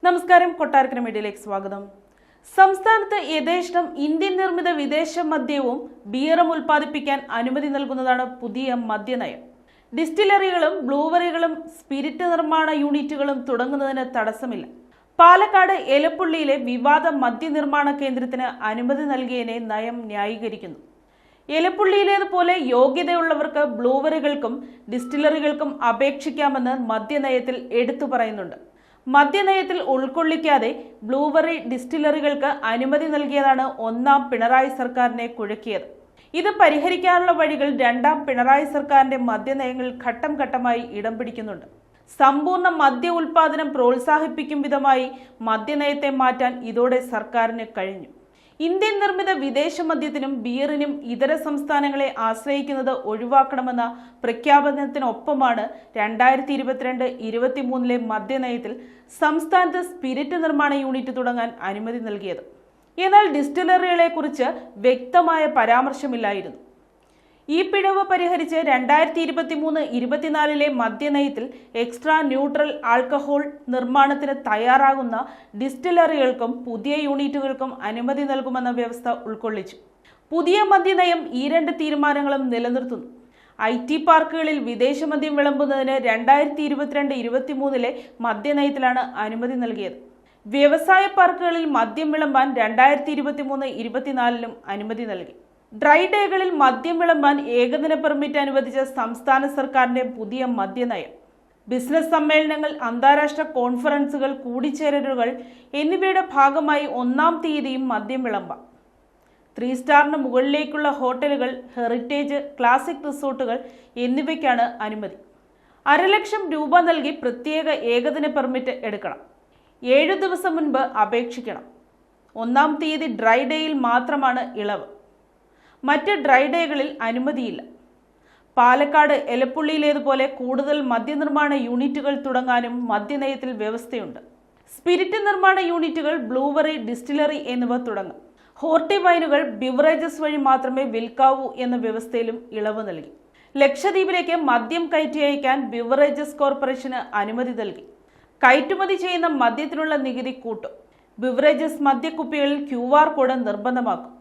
നമസ്കാരം, കൊട്ടാരക്കര മീഡിയയിലേക്ക് സ്വാഗതം. സംസ്ഥാനത്ത് യഥേഷ്ടം ഇന്ത്യൻ നിർമ്മിത വിദേശ മദ്യവും ബിയറും ഉൽപ്പാദിപ്പിക്കാൻ അനുമതി നൽകുന്നതാണ് പുതിയ മദ്യനയം. ഡിസ്റ്റിലറികളും ബ്ലൂവറികളും സ്പിരിറ്റ് നിർമ്മാണ യൂണിറ്റുകളും തുടങ്ങുന്നതിന് തടസ്സമില്ല. പാലക്കാട് എലപ്പുള്ളിയിലെ വിവാദ മദ്യനിർമ്മാണ കേന്ദ്രത്തിന് അനുമതി നൽകിയതിനെ നയം ന്യായീകരിക്കുന്നു. എലപ്പുള്ളിയിലേതുപോലെ യോഗ്യതയുള്ളവർക്ക് ബ്ലൂവറികൾക്കും ഡിസ്റ്റിലറികൾക്കും അപേക്ഷിക്കാമെന്ന് മദ്യനയത്തിൽ എടുത്തു പറയുന്നുണ്ട്. മദ്യനയത്തിൽ ഉൾക്കൊള്ളിക്കാതെ ബ്ലൂവറി ഡിസ്റ്റിലറികൾക്ക് അനുമതി നൽകിയതാണ് ഒന്നാം പിണറായി സർക്കാരിനെ കുഴക്കിയത്. ഇത് പരിഹരിക്കാനുള്ള വഴികൾ രണ്ടാം പിണറായി സർക്കാരിന്റെ മദ്യനയങ്ങളിൽ ഘട്ടം ഘട്ടമായി ഇടം പിടിക്കുന്നുണ്ട്. സമ്പൂർണ്ണ മദ്യ ഉൽപാദനം പ്രോത്സാഹിപ്പിക്കും വിധമായി മദ്യനയത്തെ മാറ്റാൻ ഇതോടെ സർക്കാരിന് കഴിഞ്ഞു. ഇന്ത്യൻ നിർമ്മിത വിദേശ മദ്യത്തിനും ബിയറിനും ഇതര സംസ്ഥാനങ്ങളെ ആശ്രയിക്കുന്നത് ഒഴിവാക്കണമെന്ന പ്രഖ്യാപനത്തിനൊപ്പമാണ് 2022-23 മദ്യനയത്തിൽ സംസ്ഥാനത്ത് സ്പിരിറ്റ് നിർമ്മാണ യൂണിറ്റ് തുടങ്ങാൻ അനുമതി നൽകിയത്. എന്നാൽ ഡിസ്റ്റിലറികളെക്കുറിച്ച് വ്യക്തമായ പരാമർശമില്ലായിരുന്നു. ഈ പിഴവ് പരിഹരിച്ച് 2023-24 മദ്യനയത്തിൽ എക്സ്ട്രാ ന്യൂട്രൽ ആൽക്കഹോൾ നിർമ്മാണത്തിന് തയ്യാറാകുന്ന ഡിസ്റ്റിലറികൾക്കും പുതിയ യൂണിറ്റുകൾക്കും അനുമതി നൽകുമെന്ന വ്യവസ്ഥ ഉൾക്കൊള്ളിച്ചു. പുതിയ മദ്യനയം ഈ രണ്ട് തീരുമാനങ്ങളും നിലനിർത്തുന്നു. IT പാർക്കുകളിൽ വിദേശ മദ്യം വിളമ്പുന്നതിന് 2022-23 മദ്യനയത്തിലാണ് അനുമതി നൽകിയത്. വ്യവസായ പാർക്കുകളിൽ മദ്യം വിളമ്പാൻ 2023-24 അനുമതി നൽകി. ഡ്രൈ ഡേകളിൽ മദ്യം വിളമ്പാൻ ഏകദിന പെർമിറ്റ് അനുവദിച്ച സംസ്ഥാന സർക്കാരിന്റെ പുതിയ മദ്യനയം. ബിസിനസ് സമ്മേളനങ്ങൾ, അന്താരാഷ്ട്ര കോൺഫറൻസുകൾ, കൂടിച്ചേരലുകൾ എന്നിവയുടെ ഭാഗമായി 1-ാം തീയതിയും മദ്യം വിളമ്പാം. 3 സ്റ്റാറിന് മുകളിലേക്കുള്ള ഹോട്ടലുകൾ, ഹെറിറ്റേജ്, ക്ലാസിക് റിസോർട്ടുകൾ എന്നിവയ്ക്കാണ് അനുമതി. 500,000 രൂപ നൽകി പ്രത്യേക ഏകദിന പെർമിറ്റ് എടുക്കണം. 7 ദിവസം മുൻപ് അപേക്ഷിക്കണം. 1-ാം തീയതി ഡ്രൈ ഡേയിൽ മാത്രമാണ് ഇളവ്. മറ്റ് ഡ്രൈ ഡേകളിൽ അനുമതിയില്ല. പാലക്കാട് എലപ്പുള്ളിയിലേതുപോലെ കൂടുതൽ മദ്യനിർമ്മാണ യൂണിറ്റുകൾ തുടങ്ങാനും മദ്യനയത്തിൽ വ്യവസ്ഥയുണ്ട്. സ്പിരിറ്റ് നിർമ്മാണ യൂണിറ്റുകൾ, ബ്ലൂവറി, ഡിസ്റ്റിലറി എന്നിവ തുടങ്ങും. ഹോർട്ടി വൈനുകൾ ബിവറേജസ് വഴി മാത്രമേ വിൽക്കാവൂ എന്ന വ്യവസ്ഥയിലും ഇളവ് നൽകി. ലക്ഷദ്വീപിലേക്ക് മദ്യം കയറ്റി അയക്കാൻ ബിവറേജസ് കോർപ്പറേഷന് അനുമതി നൽകി. കയറ്റുമതി ചെയ്യുന്ന മദ്യത്തിനുള്ള നികുതി കൂട്ടും. ബിവറേജസ് മദ്യക്കുപ്പികളിൽ QR കോഡ് നിർബന്ധമാക്കും.